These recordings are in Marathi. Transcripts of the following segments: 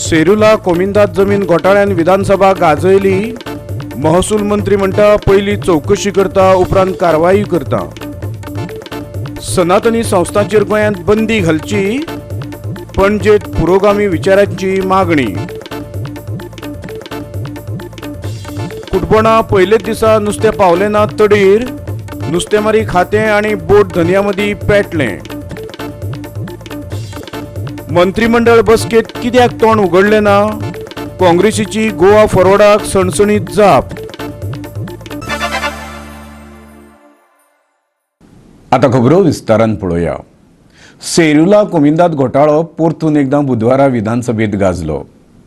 सेरूला कोमिंदात जमीन घोटाळ्यान विधानसभा गाजयली। महसूल मंत्री म्हणटा पयली चौकशी करता उपरांत कारवाई करता। सनातनी संस्थांचेर गोंयांत बंदी घालची, पणजेत पुरोगामी विचारांची मागणी। कुटबोणा पयलेच दिसा नुस्तें पावलें ना तडीर, नुस्तेमारी खातें आनी बोट धन्या मदीं पेटलें। मंत्रिमंडळ बसकेत कित्याक तोंड उगडलें ना? काँग्रेसीची गोवा फॉरवर्डाक सणसणीत जाप। आता खबरो विस्तारान पळोवया। सेरूला कोमिंदात घोटाळो परतून एकदां बुधवारा विधानसभेत गाजलो।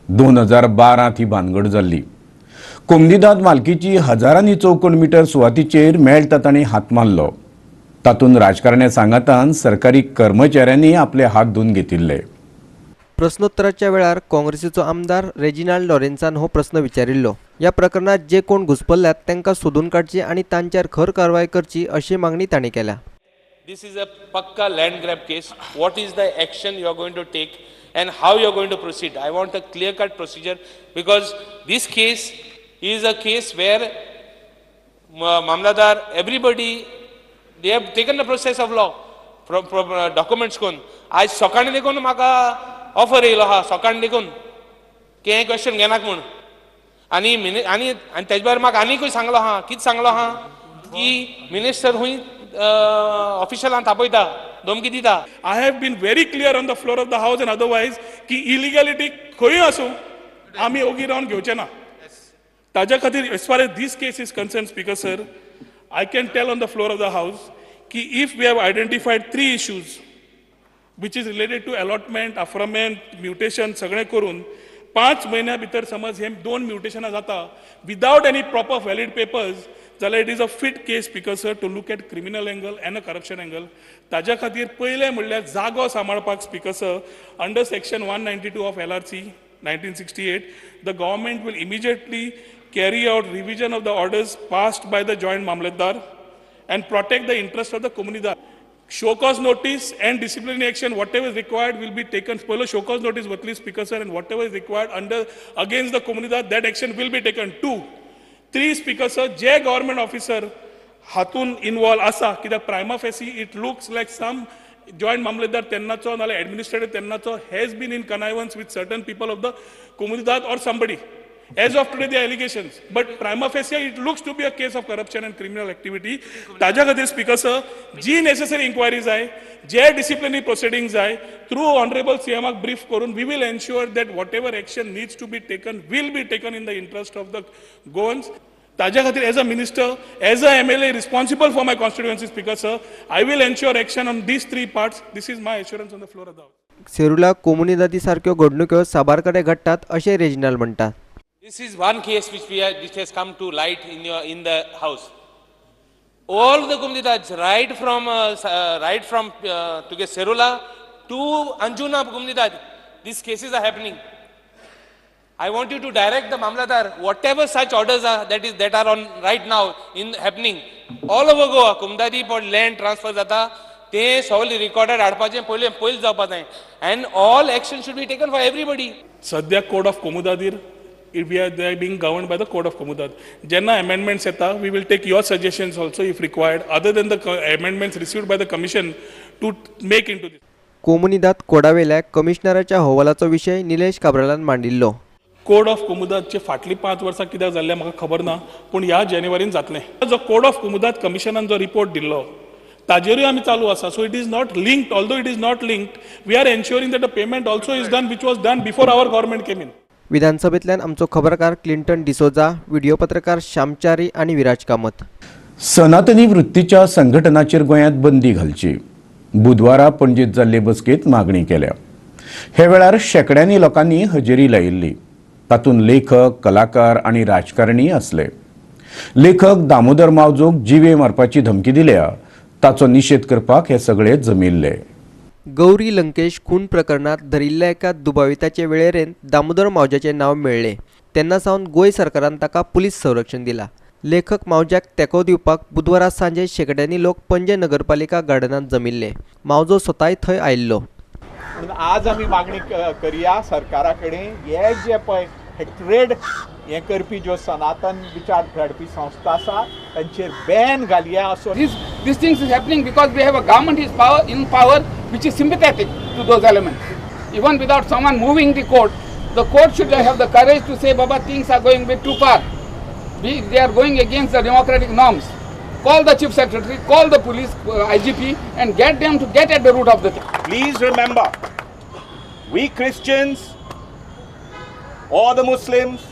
2012 ही भानगड जाल्ली। कोमिंदात मालकीची हजारांनी चौकोन मिटर सुवातीचेर मेळटा तांणी हात मारलो। तातूंत राजकारण्या सांगातान सरकारी कर्मचाऱ्यांनी आपले हात धुवन घेतिल्ले। प्रश्नोत्तराच्या वेळार काँग्रेसीचो आमदार रेजिनाल्ड लॉरेन्सान हो प्रश्न विचारिल्लो। या प्रकरणात जे कोण घुसपल्ल्यात तांकां सोदून काडचे आनी तांचेर खर कारवाय करची अशी मागणी तांणी केल्या। This is a pakka land grab case. What is the action you are going to take and how you are going to proceed? I want a clear-cut procedure because this case is a case where Mamladar, everybody, they have taken the process of law from documents कोण आज सकाळी देखून म्हाका ऑफर येयलो हा सकाळी देखून की हे क्वेश्चन घेनाक म्हूण आनी तेज भायर म्हाका आनीकूय सांगलो हा कितें सांगलो हा की मिनिस्टर हुंय ऑफिशियलांक तापयता धमकी दिता। I have been very clear on the floor of the house and otherwise की इलिगॅलिटी खंय आसूं आमी ओगी रावन घेवचे ना। ताज्या खातीर as far as this case is concern speaker sir I can tell on the floor of the house की if we have identified 3 issues which is related to allotment, affirmment, mutation सगळे करून 5 महिन्या भितर समज हे 2 म्युटेशनां जाता without any proper valid papers जाल्यार it is a fit case speaker sir to look at criminal angle and a corruption angle। ताज्या खातीर पयले म्हणल्यार जागो सांबाळपाक speaker sir under section 192 of LRC 1968 the government will immediately carry out revision of the orders passed by the joint mamlatdar and protect the interest of the comunidad। show cause notice and disciplinary action whatever is required will be taken। Polo show cause notice vatli speaker sir and whatever is required under against the comunidad that action will be taken। 2 3 speaker sir je government officer hatun involve asa kidak prima facie it looks like some joint mamlatdar tennacho nale administrative tennacho has been in connivance with certain people of the comunidad or somebody as of today the allegations but prima facie it looks to be a case of corruption and criminal activity। ताज्या खातीर speaker sir ji necessary inquiries जाय जे डिसिप्लिनरी प्रोसिडिंग्स जाय थ्रू ऑनरेबल सीएमाक ब्रीफ करून we will ensure that whatever action needs to be taken will be taken in the interest of the Goans। ताज्या खातीर as a minister as a MLA responsible for my constituency speaker sir I will ensure action on these 3 parts। this is my assurance on the floor of the house। सेरूला कोमुनिदादी सारक्यो घडणुक्यो साबारकडे घडटात अशें रेजिनाल्ड म्हणटात। This is one case which has come to light in the house। All the comunidad right from to get Serula to Anjuna comunidad these cases are happening। I want you to direct the Mamladar whatever such orders are that are on right now in happening all over Goa comunidadi for land transfer jata ते सगळे recorded हाडपाचें पयलीं जावपा जाय and all action should be taken for everybody। सद्या कोड ऑफ कोमुदादीर we are being governed by the code of Komudad। jenna amendments eta we will take your suggestions also if required other than the amendments received by the commission to make into this। कोमुनिदाद कोडावेल्या कमिशनराच्या अहवालाचो विषय निलेश काब्रालान मांडिल्लो। कोड ऑफ कोमुदादचे फाटली 5 वर्सां कित्याक जाल्ले म्हाका खबर ना पूण ह्या जानेवारीन जातलें। जो कोड ऑफ कोमुदाद कमिशनान जो रिपोर्ट दिल्लो ताजेरूय आमी चालू आसा so it is not linked although it is not linked we are ensuring that the payment also is done which was done before our government came in। विधानसभेतल्यान आमचो खबरकार क्लिंटन डिसोजा, व्हिडिओ पत्रकार श्यामचारी आणि विराज कामत। सनातनी वृत्तीच्या संघटनांचेर गोंयांत बंदी घालची, बुधवारा पणजेत जाल्ले बसकेत मागणी केल्या। हे वेळार शेकड्यांनी लोकांनी हजेरी लायिल्ली। तातूंत लेखक, कलाकार आणि राजकारणी असले। लेखक दामोदर मावजोक जिवे मारपाची धमकी दिल्या, ताचो निषेध करपाक हे सगळे जमिल्ले। गौरी लंकेश खून प्रकरणात धरिल्ल्या एका दुबाविताचे वेळेरेन दामोदर मावजाचे नाव मेळ्ळे तेन्ना सावन गोंय सरकारान ताका पुलीस संरक्षण दिला। लेखक मावज्याक तेंको दिवपाक बुधवारा सांजे शेकड्यांनी लोक पणजे नगरपालिका गार्डनांत जमिल्ले। मावजो स्वताय थंय आयिल्लो। म्हणून आज आमी मागणी करया सरकारा कडेन हे जे पळय हे ट्रेड हे करपी ज्यो सनातन विचार धाडपी संस्था आसा तांचेर बॅन घालया असो. These things is happening because we have a government in power which is sympathetic to those elements. Even without someone moving the court should have the courage to say, Baba, things are going a bit too far. They are going against the democratic norms. Call the chief secretary, call the police IGP and get them to get at the root of the thing. Please remember, we Christians or the Muslims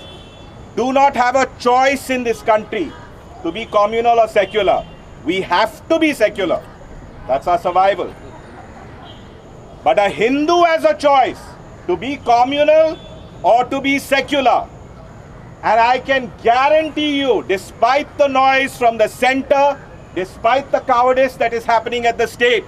do not have a choice in this country to be communal or secular. We have to be secular. That's our survival. But a Hindu has a choice to be communal or to be secular. And I can guarantee you, despite the noise from the center, despite the cowardice that is happening at the state,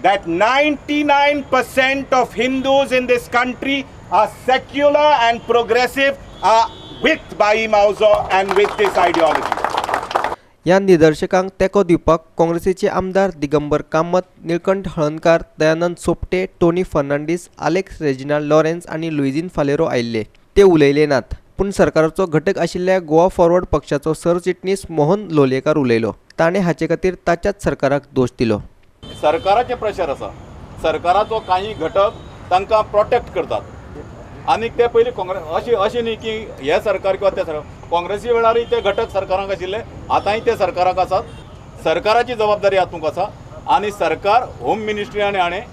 that 99% of Hindus in this country are secular and progressive, are with Bhai Mauzo and with this ideology. या निदर्शकांक तेको दिवपाक काँग्रेसीचे आमदार दिगंबर कामत, निळकंठ हळणकार, दयानंद सोपटे, टोनी फर्नांडीस, आलेक्स रेजिनाल्ड लॉरेन्स आणि लुइजीन फालेरो आयिल्ले. ते उलयले नात, पूण सरकाराचो घटक आशिल्ल्या गोवा फॉरवर्ड पक्षाचो सरचिटणीस मोहन लोलयेकार उलयलो. ताणें हाचे खातीर ताच्याच सरकाराक दोश दिलो. सरकाराचे प्रेशर आसा, सरकाराचो काही घटक तांकां प्रोटेक्ट करतात आनी ते पयलीं काँग्रेस अशें न्ही की हे सरकार किंवा ते सरकार, काँग्रेसी वेळारूय ते घटक सरकाराक आशिल्ले, आतांय ते सरकाराक आसात. सरकाराची जबाबदारी हातूंत आसा आनी सरकार होम मिनिस्ट्रीयान हाणें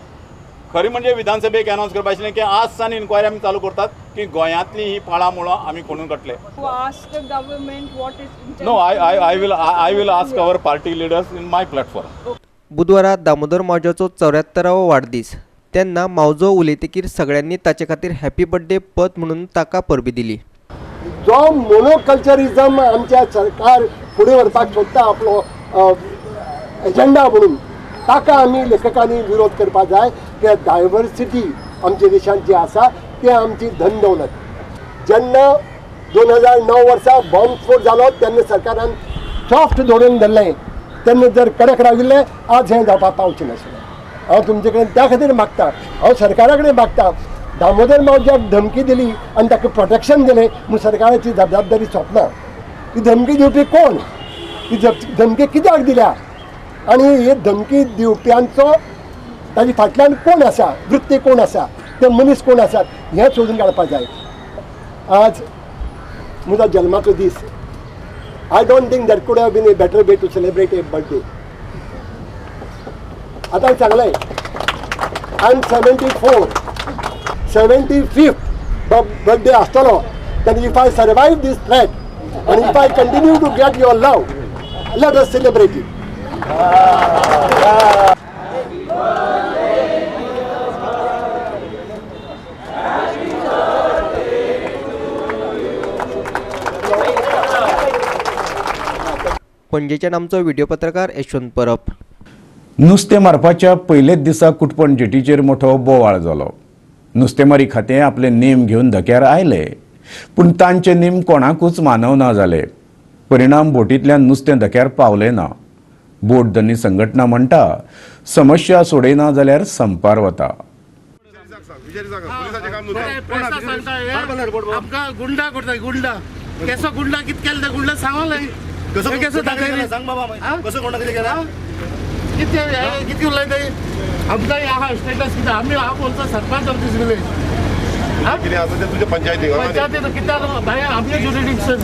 खरें म्हणजे विधानसभेक अनावन्स करपाक आशिल्लें की आज सावन इन्क्वायरी आमी चालू करतात की गोंयांतली ही पाळा मुळां आमी खणून काडले. No I will ask our party leaders in my platform. बुधवारा दामोदर मावजोचो 74वो वाडदीस तेन्ना मावजो उलयतकीर सगळ्यांनी ताचे खातीर हॅपी बर्थडे पद म्हणून ताका परबी दिली. जो मोनोकल्चरिझम आमच्या सरकार फुडें व्हरपाक सोदता आपलो एजेंडा म्हणून, ताका आमी लेखकांनी विरोध करपाक जाय. ते डायवर्सिटी आमच्या देशांत जी आसा ती आमची धन दौलत. जेन्ना 2009 वर्सा बॉम्ब स्फोट जालो तेन्ना सरकारान सॉफ्ट धोरण धरलें, तेन्ना जर कडक राविल्लें आज हें जावपाक पावचें नाशिल्लें. हांव तुमचे कडेन त्या खातीर मागता, हांव सरकारा कडेन मागता, दामोदर मावज्याक धमकी दिली आनी ताका प्रोटेक्शन दिलें म्हूण सरकाराची जबाबदारी सोंपना. ही धमकी दिवपी कोण, ही धमकी कित्याक दिल्या आनी ही धमकी दिवप्यांचो ताजे फाटल्यान कोण आसा, वृत्ती कोण आसा, ते मनीस कोण आसात हें सोदून काडपाक जाय. आज म्हजो जल्माचो दीस. I don't think that could have been a better way to celebrate a birthday. आतां सांगलें आय एम 74, 75th बर्थडे आसतलो. then if I survive this threat and if I continue to get your love, let us celebrate it. पणजेच्यान आमचो व्हिडिओ पत्रकार यशवंत परब. नुस्तें मारपाच्या पयलेच दिसा कुटपण जेटीचेर मोठो बोवाळ जालो. नुस्तेंमारी खातें आपले नेम घेवन धक्यार आयले, पूण तांचे नेम कोणाकूच मानव ना जाले. परिणाम बोटींतल्यान नुस्तें धक्यार पावलें ना. बोट धनी संघटना म्हणटा समस्या सोडयना जाल्यार संपार वता. गुंडा करता गुंडा केसो गुंडा कित केले ते गुंडा सांगले कसो दाखयले सांग बाबा कसो गुंडा कितें केला किती उलयता आमकां आहा स्टेटस कितें आमी हांव बोलता सरपंच ऑफ दीस विलेज कितें आसा तें तुज्या पंचायतीक कित्याक भाय आमचें ज्युरिडिक्शन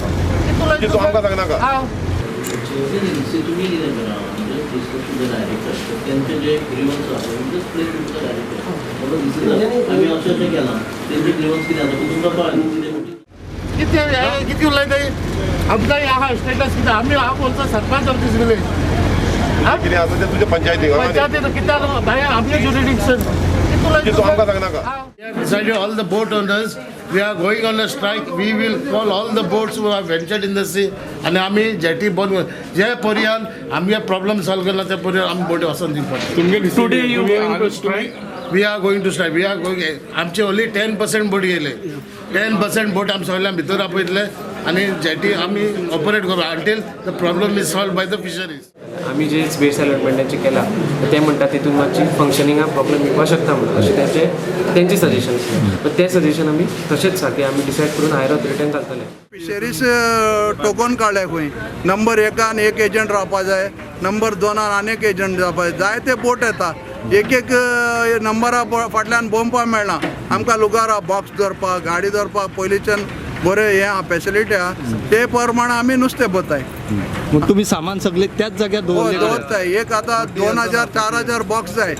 कितें आमकां सांगनाका किती उलयता आमकां आहा स्टेटस कितें आमी हांव बोलता सरपंच ऑफ दीस विलेज कितें आसा तें तुज्या पंचायतीक कित्याक भाय आमचें ज्युरिडिक्शन कितें आमकां सांगनाका. Decided all the boat owners, we are going on a strike. We will call all the boats who have ventured in the sea. And आमी जेटी बंद जे पर्यान आमी प्रॉब्लम सॉल्व केला त्या पर्यान आमी बोटी वचून दिवपाक. Today you are going to strike. We are going to strike. We are going. आमचे only 10% बोट गेले. 10% बोट आमी सगळ्यां भितर आपयतले आनी जेटी आमी ऑपरेट करू until the problem is solved by the fisheries. आमी जे बेस अलॉटमेंटाचे केला ते म्हणटात तितून मातशी फंक्शनिंगाक प्रॉब्लेम येवपाक शकता म्हणून अशें तेंचे सजेशन आसा. ते सजेशन आमी तशेंच आसा की आमी डिसायड करून हायर ऑथॉरिटीन घालतले. फिशरीज टोकन काडले खंय नंबर 1 एक एजंट रावपा जाय, नंबर 2 आनीक एजंट जावपा जाय. जायते बोट येता, एक नंबरा फाटल्यान बोंबपा मेळना. आमकां लुगार बॉक्स दवरपाक, गाडी दवरपाक पयलींच्यान बरें हे आहा, फॅसिलिटी आहा. ते प्रमाणे आमी नुस्तें बताय. मग तुम्ही सामान सगळे त्याच जाग्यार दवरताय. एक आतां 2000-4000 बॉक्स जाय.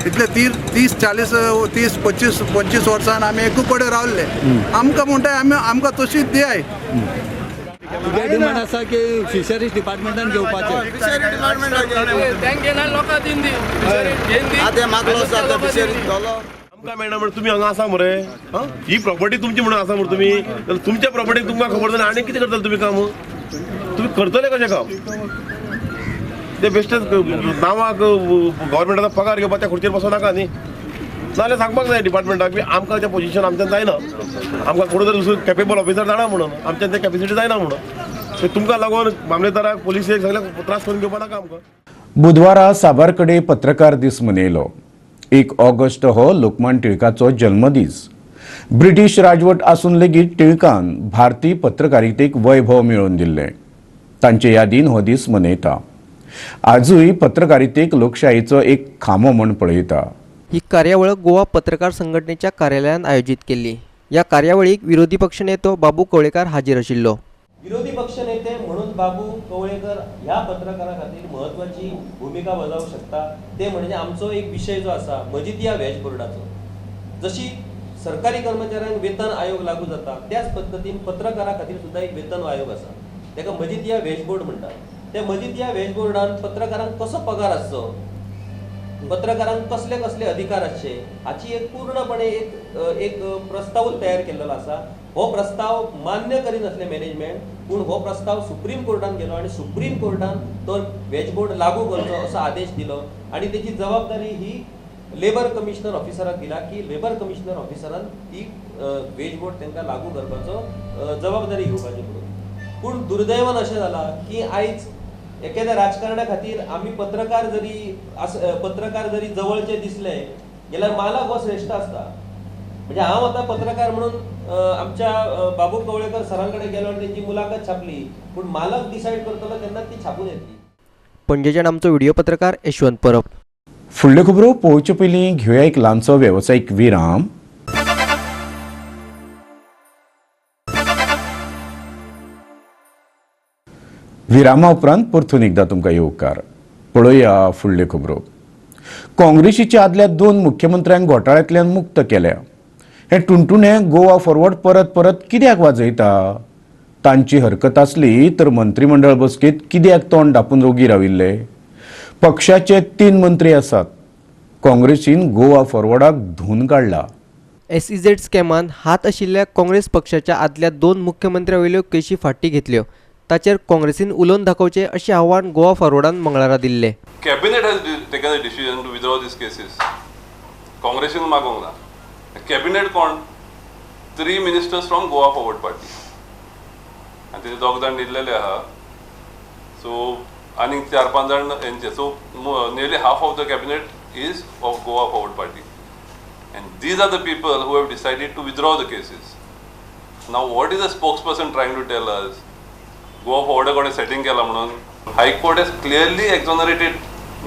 इतले 30-40-25 वर्सान आमी एकू कडेन रावल्ले. आमकां म्हणटाय आमकां तशीच दियाय. डिमांड आसा की फिशरीज डिपार्टमेंटान घेवपाचें. आमकां मेळना म्हणून तुमी हांगा आसा मरे. ही प्रॉपर्टी तुमची म्हणून आसा म्हणून तुमी तुमच्या प्रॉपर्टीक तुमकां खबर ना आनी कितें करतले तुमी काम? तुमी करतले कशें काम? ते बेश्टेच नांवाक गव्हर्मेंटाचो पगार घेवपाच्या खुर्चेर बसों नाका न्ही. नाल्यार सांगपाक जाय डिपार्टमेंटाक बी आमकां तें पोजिशन आमच्यान जायना. आमकां कोण तरी दुसरो कॅपेबल ऑफिसर जाणा म्हणून आमच्यान तें कॅपेसिटी जायना म्हणून. ते तुमकां लागून मामलेदाराक पुलिसेक सगळ्यांक त्रास करून घेवपा नाका आमकां. बुधवारा साबारकडे पत्रकार दीस मनयलो. 1 ऑगस्ट हो लोकमान्य टिळकाचो जल्मदीस. ब्रिटीश राजवट आसून लेगीत टिळकान भारतीय पत्रकारितेक वैभव मेळोवन दिल्लें. तांचे यादीन हो दीस मनयता. आजूय पत्रकारितेक लोकशायेचो एक खांबो म्हूण पळयता. ही कार्यावळ गोवा पत्रकार संघटनेच्या कार्यालयात आयोजित केली. या कार्यावळीक विरोधी पक्षनेतो बाबू कवळेकर हाजीर आशिल्लो. विरोधी पक्षनेते म्हणून बाबू कवळेकर ह्या पत्रकारा खातीर महत्वाची भूमिका बजावू शकता. ते म्हणजे आमचो एक विषय जो आसा मजिदिया वेज बोर्डाचो. जशी सरकारी कर्मचाऱ्यांक वेतन आयोग लागू जाता त्याच पद्दतीन पत्रकारा खातीर सुद्धा एक वेतन आयोग आसा. ताका मजिदिया वेज बोर्ड म्हणटात. त्या मजिदिया वेज बोर्डान पत्रकारांक कसो पगार आसचो, पत्रकारांक कसले कसले अधिकार आसचे हाची एक पूर्णपणे एक प्रस्ताव तयार केलेलो आसा. हो प्रस्ताव मान्य करिनासले मॅनेजमेंट, पूण हो प्रस्ताव सुप्रीम कोर्टान गेलो आणि सुप्रीम कोर्टान तो वेज बोर्ड लागू करचो असो आदेश दिलो. आणि त्याची जबाबदारी ही लेबर कमिशनर ऑफिसराक दिला की लेबर कमिशनर ऑफिसरान ती वेज बोर्ड तांकां लागू करपाचो जबाबदारी घेवपाची म्हणून. पूण दुर्दैवान अशें जाला की आयज एखाद्या राजकारणा खातीर आमी पत्रकार जरी जवळचे दिसले जाल्यार मालक हो श्रेष्ठ असता. म्हणजे हांव आतां पत्रकार म्हणून आमच्या बाबू कवळेकर सरांकडे गेलो आणि त्यांची मुलाखत छापली, पूण मालक डिसायड करतलो तेन्ना ती छापून येतली. पणजेच्यान आमचो व्हिडिओ पत्रकार यशवंत परब. फुडल्यो खबरो पळोवचे पयलीं घेवया एक ल्हानसो वेवसायीक विराम. विरामा उपरांत परतून एकदां तुमकां येवकार. पळोवया फुडल्यो खबरो. काँग्रेसीच्या आदल्या 2 मुख्यमंत्र्यांक घोटाळ्यांतल्यान मुक्त केल्या. हे टुणटुणें गोवा फॉरवर्ड परत परत कित्याक वाजयता? तांची हरकत आसली तर मंत्रिमंडळ बसकेंत कित्याक तोंड धांपून ओगी राविल्ले? पक्षाचे 3 मंत्री आसात. काँग्रेसीन गोवा फॉरवर्डाक धुवन काडला. SEZ स्कॅमान हात आशिल्ल्या काँग्रेस पक्षाच्या आदल्या 2 मुख्यमंत्र्यावयल्यो केशी फाटी घेतल्यो. ताचेर काँग्रेसीन उलोवन दाखोवचें अशें आव्हान गोवा फॉरवर्डान मंगळारा दिल्लें. Cabinet has taken a decision to withdraw these cases. काँग्रेसीन मागोंक ना. कॅबिनेट कोण? 3 ministers from Goa forward party आनी तेजे 2 जाण दिल्लेले आहा. सो आनी 4-5 जाण हेंचे. So nearly half of the cabinet is of Goa forward party and these are the people who have decided to withdraw the cases. Now what is the spokesperson trying to tell us? Goa forward कोणें सेटिंग केला म्हणून? High court has clearly exonerated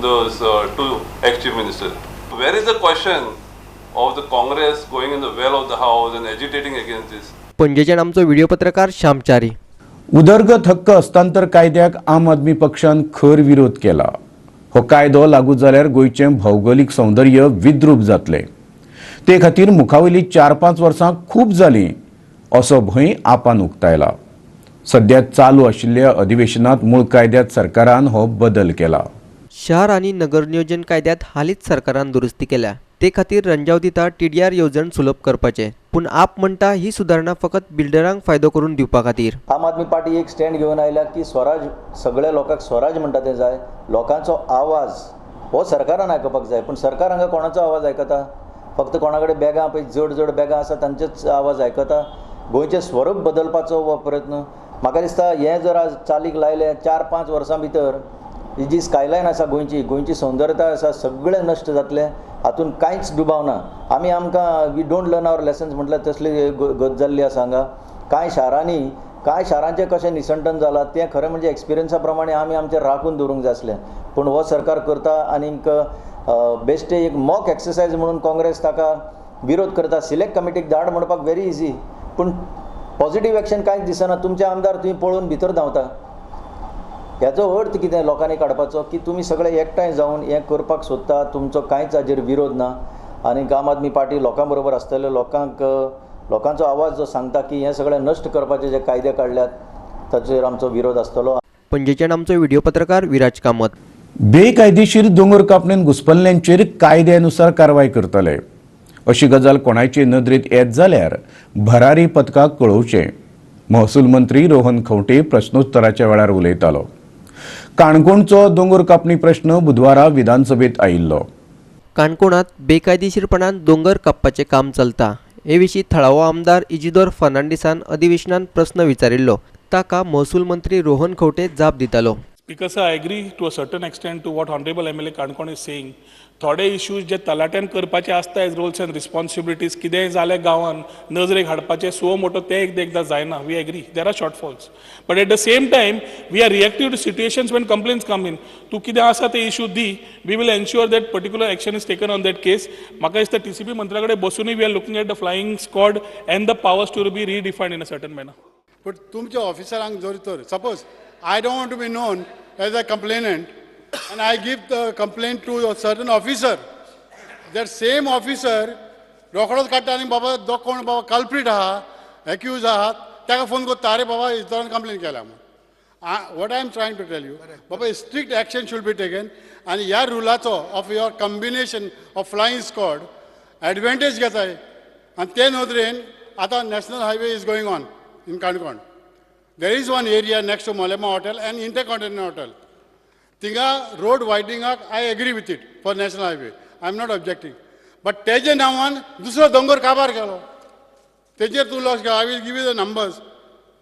those 2 ex-chief ministers. Where is the question of the Congress going in the well of the House and agitating against this? पणजेच्यान आमचो व्हिडिओ पत्रकार श्यामचारी. उदरगत हक्क हस्तांतर कायद्याक आम आदमी पक्षान खर विरोध केला. हो कायदो लागू जाल्यार गोंयचें भौगोलीक सौंदर्य विद्रूप जातलें. ते खातीर मुखावयलीं 4-5 वर्सां खूब जालीं असो भंय आपान उक्तायला. सध्या चालू आशिल्ल्या अधिवेशनात मूळ कायद्यात सरकारान हो बदल केला. शहर आणि नगर नियोजन कायद्यात हालींच सरकारान दुरुस्ती केल्या. ते खातीर रंजाव दिता TDR येवजण सुलभ करपाचें. पूण आप म्हणटा ही सुदारणा फकत बिल्डरांक फायदो करून दिवपा खातीर. आम आदमी पार्टी एक स्टँड घेवन आयल्या की स्वराज सगळ्या लोकांक स्वराज म्हणटा तें जाय. लोकांचो आवाज हो सरकारान आयकपाक जाय. पूण सरकार हांगा कोणाचो आवाज आयकता? फक्त कोणा कडेन बॅगां पळय जड बॅगां आसा तांचेच आवाज आयकता. गोंयचें स्वरूप बदलपाचो हो प्रयत्न म्हाका दिसता हें जर आज चालीक लायले 4-5 वर्सां भितर ही जी स्कायलायन आसा गोंयची सौंदर्यता आसा सगळें नश्ट जातलें, हातून कांयच दुबाव ना. आमकां we don't learn our lessons म्हटल्यार तसली गत जाल्ली आसा हांगा. कांय शारांचें कशें निसंटन जालां तें खरें म्हणजे एक्सपिरियन्सा प्रमाणे आमी आमचें राखून दवरूंक जाय आसलें. पूण हो सरकार करता आनीक बेश्टे एक मॉक एक्सरसायज म्हणून काँग्रेस ताका विरोध करता. सिलेक्ट कमिटीक धाड म्हणपाक व्हेरी इजी, पूण पॉझिटिव्ह एक्शन कांयच दिसना. तुमचे आमदार तुमी पळोवन भितर धांवता. हेचो अर्थ कितें लोकांनी काडपाचो की तुमी सगळे एकठांय जावन हें करपाक सोदता, तुमचो कांयच हाजेर विरोध ना. आनीक आम आदमी पार्टी लोकां बरोबर आसतले, लोकांचो आवाज जो सांगता की हें सगळें नश्ट करपाचे जे कायदे काडल्यात ताचेर आमचो विरोध आसतलो. पणजेच्यान आमचो व्हिडिओ पत्रकार विराज कामत. बेकायदेशीर दोंगर कापणेन घुसपल्ल्यांचेर कायद्यानुसार कारवाय करतले अशी गजाल कोणाचे नदरेत येत जाल्यार भरारी पथकाक कळोवचें, महसूल मंत्री रोहन खंवटे प्रश्नोत्तराच्या वेळार उलयतालो. काणकोणचो दोंगर कापणी प्रश्न बुधवारा विधानसभेत आयिल्लो. काणकोणात बेकायदेशीरपणान दोंगर कापपाचें काम चलता हे विशीं थळावो आमदार इजिदोर फर्नांडिसान अधिवेशनात प्रश्न विचारिल्लो. ताका महसूल मंत्री रोहन खंवटे जाप दितालो. Speaker sir, I agree to a certain extent to what Honorable MLA Kankon is saying. थोडे इश्यूज जे तलाट्यान करपाचे आसता एज रोल्स एंड रिस्पॉन्सिबिलिटीज कितेंय जालें गांवान नजरेक हाडपाचें सो मोठो ते एकदां जायना. We agree there are shortfalls, but at the same time we are reactive to situations when complaints come in. तूं कितें आसा ते इश्यू दी, we will ensure that particular action is taken on that case. म्हाका दिसता TCP मंत्र्या कडेन बसूनय we are looking at the flying squad and the powers to be redefined in a certain manner. But तुमच्या ऑफिसरांक जर तर suppose I don't want to be known as a complainant and I give the complaint to a certain officer, that same officer रोखडोच काडटा आनी बाबा जो कोण बाबा कल्प्रीट आहा एक्यूज आहात ताका फोन करता, अरे बाबा इतरान कंप्लेन केला म्हणून. What I am trying to tell you बाबा strict action should be taken. आनी ह्या रुलाचो of your combination of flying squad advantage घेताय. आनी ते नदरेन आतां national highway is going on in Canacona. There is one area next to मोलेमा हॉटेल एंड इंटरकॉन्टिनेंटल हॉटेल. थिंगा रोड वायडनिंगाक I agree with it for national highway, I am not objecting. But तेजे नांवान दुसरो दोंगर काबार केलो, तेजेर तूं लॉस घे. I will give you the numbers,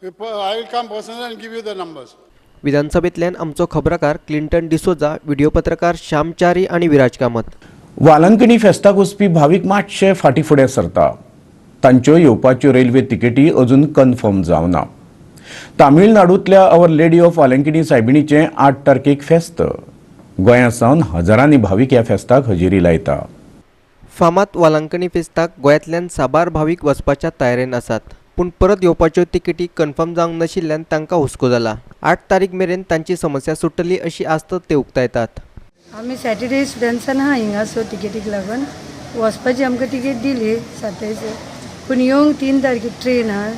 I will come personal and give you the numbers. विधानसभेतल्यान आमचो खबराकार क्लिंटन डिसोजा, व्हिडिओ पत्रकार श्यामचारी आणि विराज कामत. वालंकणी फेस्ताक वचपी भावीक मातशे फाटी फुडें सरता. तांच्यो येवपाच्यो रेल्वे तिकेटी अजून कन्फर्म जावना. तामिळनाडूंतल्या अवर लेडी ऑफ वालंकणी सायबिणीचें 8 तारखेक फेस्त. गोंयांसावन हजारांनी भावीक ह्या फेस्ताक हजेरी लायता. फामाद वालंकणी फेस्ताक गोंयांतल्यान साबार भावीक वचपाच्या तयारेन आसात, पूण परत येवपाच्यो तिकेटी कन्फर्म जावंक नाशिल्ल्यान तांकां हुस्को जाला. 8 तारीख मेरेन तांची समस्या सुट्टली अशी आस्त ते उक्तायतात. आमी सॅटर्डे स्टुडंट्सान आहा हिंगा, सो तिकेटीक लागून वचपाची आमकां तिकेट दिली 27, पूण येवंक 3 तारखेक ट्रेन आहा.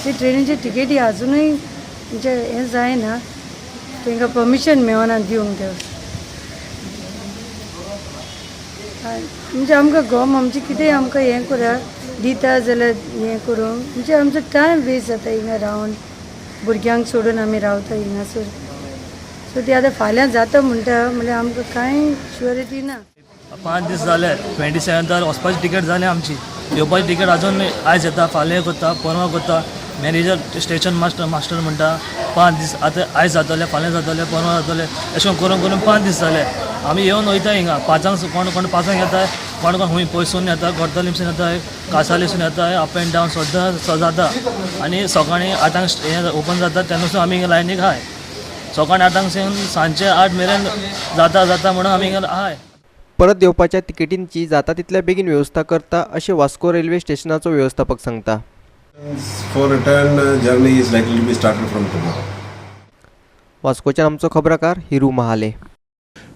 ते ट्रेनीचे तिकेटी अजूनय म्हणजे हें जायना, तांकां परमिशन मेळना दिवंक. ते म्हणजे आमकां गोम आमचें कितेंय आमकां हें करा दिता जाल्यार हें करूंक, म्हणजे आमचो टायम वेस्ट जाता हिंगा रावन. भुरग्यांक सोडून आमी रावता हिंगासर. सो ते आतां फाल्यां जाता म्हणटा म्हणल्यार आमकां कांय शुअरिटी ना. 5 दीस जाले, 27 वचपाची तिकेट जाली आमची. येवपाची तिकेट अजून आयज येता, फाल्यां करता, परवा करता. मॅनेजर स्टेशन मास्टर म्हणटा 5 दीस, आतां आयज जातले, फाल्यां जातले, परवा जातले, अशें करून करून 5 दीस जाले. आमी येवन वयता हिंगा 5 कोण 5 येता, कोण खूंय पयसून येता, कोर्तालीमसून येता, कासालीसून येता, अप एंड डावन सुद्दां जाता. आनी सकाळीं 8 हें ओपन जाता तेन्नासून आमी हिंगा लायनीक आहाय. सकाळीं 8 सांजचे 8 मेरेन जाता म्हणून आमी हिंगा आहाय. परत येवपाच्या तिकेटींची जाता तितल्या बेगीन व्यवस्था करता अशें वास्को रेल्वे स्टेशनाचो व्यवस्थापक सांगता. For return journey is likely to be started from tomorrow. वास्कोच्यान आमचो खबराकार हिरू महाले.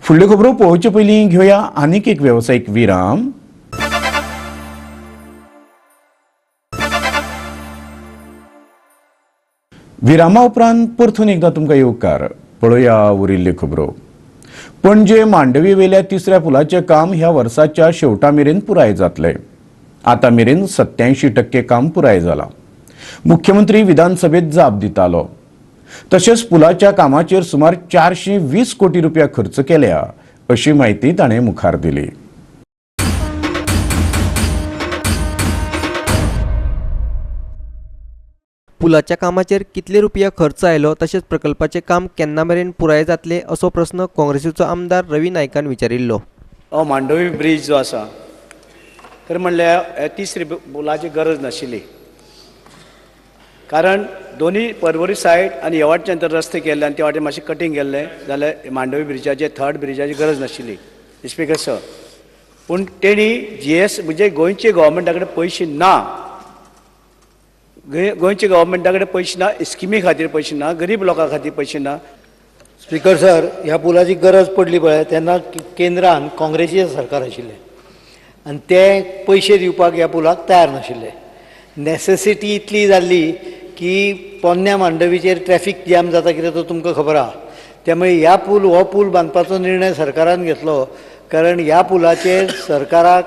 फुडल्यो खबरो पळोवचे पयलीं घेवया आनीक एक वेवसायीक विराम. विरामा उपरांत परतून एकदां तुमकां येवकार. पळोवया उरिल्ल्यो खबरो. पणजे मांडवी वेल्या 3ऱ्या पुलाचें काम ह्या वर्साच्या शेवटा मेरेन पुराय जातलें. आतां मेरेन 87% काम पुराय जालां. मुख्यमंत्री विधानसभेत जाप दितालो. तशेंच पुलाच्या कामाचेर सुमार 420 कोटी रुपया खर्च केल्या अशी माहिती ताणें मुखार दिली. पुलाच्या कामाचेर कितले रुपया खर्च आयलो तशेंच प्रकल्पाचे काम केन्ना मेरेन पुराय जातले असो प्रस्न काँग्रेसीचो आमदार रवी नायकान विचारिल्लो. मांडवी ब्रिज जो आसा खरें म्हणल्यार तिसरी पुलाची गरज नाशिल्ली, कारण दोन्ही पर्वरी सायड आनी ह्या वाटेच्यान तर रस्ते केल्ले आनी त्या वाटेन मातशें कटींग केल्लें जाल्यार मांडवी ब्रिजाचे थर्ड ब्रिजाची गरज नाशिल्ली. स्पीकर सर, पूण तेणी GS म्हणजे गोंयचे गव्हर्मेंटा कडेन पयशे ना, गोंयच्या गव्हर्मेंटा कडेन पयशे ना, स्किमी खातीर पयशे ना, गरीब लोकां खातीर पयशे ना. स्पीकर सर, ह्या पुलाची गरज पडली पळय तेन्ना केंद्रान काँग्रेसीचें सरकार आशिल्लें आनी ते पयशे दिवपाक ह्या पुलाक तयार नाशिल्ले. नेसेसिटी इतली जाल्ली की पोन्न्या मांडवीचेर ट्रॅफिक जॅम जाता कितें तो तुमकां खबर आहा. त्यामुळे ह्या हो पूल बांदपाचो निर्णय सरकारान घेतलो, कारण ह्या पुलाचेर सरकाराक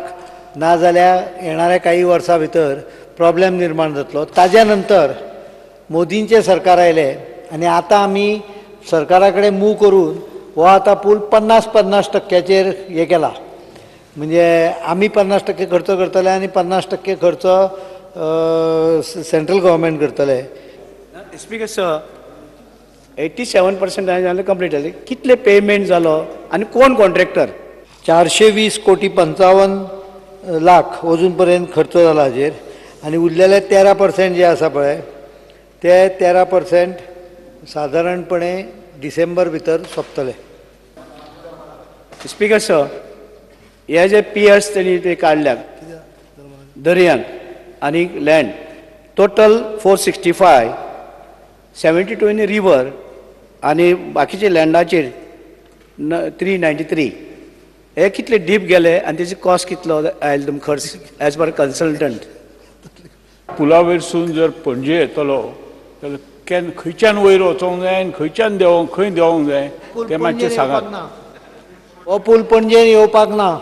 ना जाल्यार येणाऱ्या काही वर्सां भितर प्रॉब्लेम निर्माण जातलो. ताज्या नंतर मोदींचें सरकार आयलें आनी आतां आमी सरकारा कडेन मूव करून हो आतां पूल 50% हे केला. म्हणजे आमी 50% खर्च करतले आनी 50% खर्च सेंट्रल गव्हर्मेंट करतले. स्पीकर सर, 87% जालें कंप्लीट जालें. कितले पेमेंट जालो आनी कोण कॉन्ट्रॅक्टर? 420 कोटी 55 लाख अजून पर्यंत खर्च जाला हाजेर आनी उरलेले 13% जे आसा पळय ते 13% सादारणपणे डिसेंबर भितर सोंपतले. स्पीकर सर, हे जे पियर्स तेणी ते काडल्यात दर्यान आनी लँड, टोटल 465, 72 इन रिवर आनी बाकीचे लँडाचेर 393. हे कितले डीप गेले आनी तेजो कॉस्ट कितलो आयलो तुमकां खर्च एज पर कन्सल्टंट? पुला वयरसून जर पणजे येतलो जाल्यार खंयच्यान वयर वचोंक जाय आनी खंयच्यान खंय देंवोंक जाय तें मातशें सांगात. हो पूल पणजेन येवपाक ना.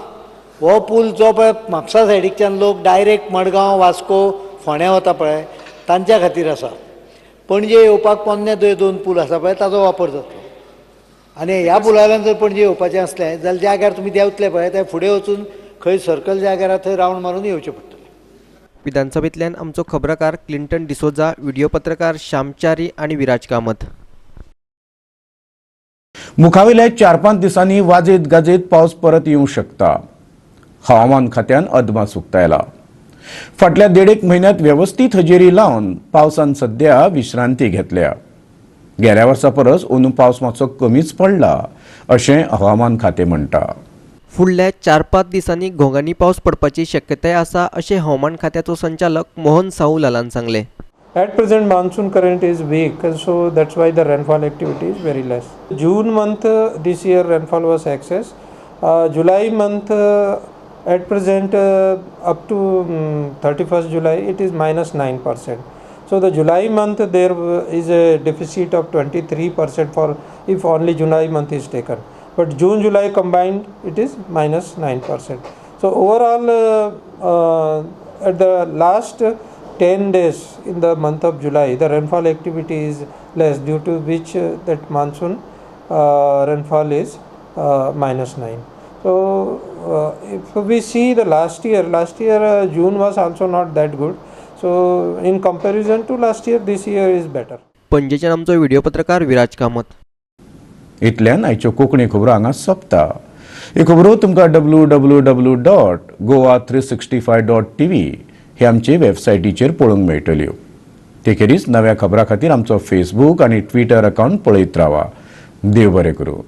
हो पूल जो पळय म्हापसा सायडीच्यान लोक डायरेक्ट मडगांव, वास्को, फोंड्या वता पळय तांच्या खातीर आसा. पणजे येवपाक पोन्ने 2 पूल आसा पळय ताचो वापर जातलो. आनी ह्या पुलांतल्यान जर पणजे येवपाचें असलें जाल्यार जाग्यार तुमी देंवतले पळय ते फुडें वचून खंय सर्कल जाग्यार थंय रावंड मारून येवचें पडटलें. विधानसभेंतल्यान आमचो खबराकार क्लिंटन डिसोजा, व्हिडिओ पत्रकार श्यामचारी आणि विराज कामत. मुखावेल्या 4-5 दिसांनी वाजेत गाजेत पावस परत येवंक शकता. हवामान खात्यान अदमास उक्तायला. फाटल्या 1.5 म्हयन्यांत वेवस्थीत हजेरी लावन पावसान सध्या विश्रांती घेतल्या. गेल्या वर्सा परस अंदू पावस मातसो कमीच पडला अशें हवामान खातें म्हणटा. फुडल्या 4-5 दिसांनी घोंगांनी पावस पडपाची शक्यताय आसा अशें हवामान खात्याचो संचालक मोहन साहूलालान सांगलें. At present, monsoon current is weak, so that's why the rainfall activity is very less. June month this year rainfall was excess. July month at present up to 31st July it is -9%. So the July month there is a deficit of 23% for if only July month is taken. But June July combined it is -9%. So overall at the last 10 days in the month of July the rainfall activity is less, due to which that monsoon rainfall is -9. So if we see the last year June was also not that good. So in comparison to last year, this year is better. पणजेच्यान आमचो व्हिडिओ पत्रकार विराज कामत. इतल्यान आयच्यो कोंकणी खबरो हांगा सोंपता. ह्यो खबरो तुमकां www.goa365.tv हे आमचे वेबसायटीचेर पळोवंक मेळटल्यो. तेखेरीज नव्या खबरां खातीर आमचो फेसबूक आनी ट्विटर अकावंट पळयत रावा. देव बरें करूं.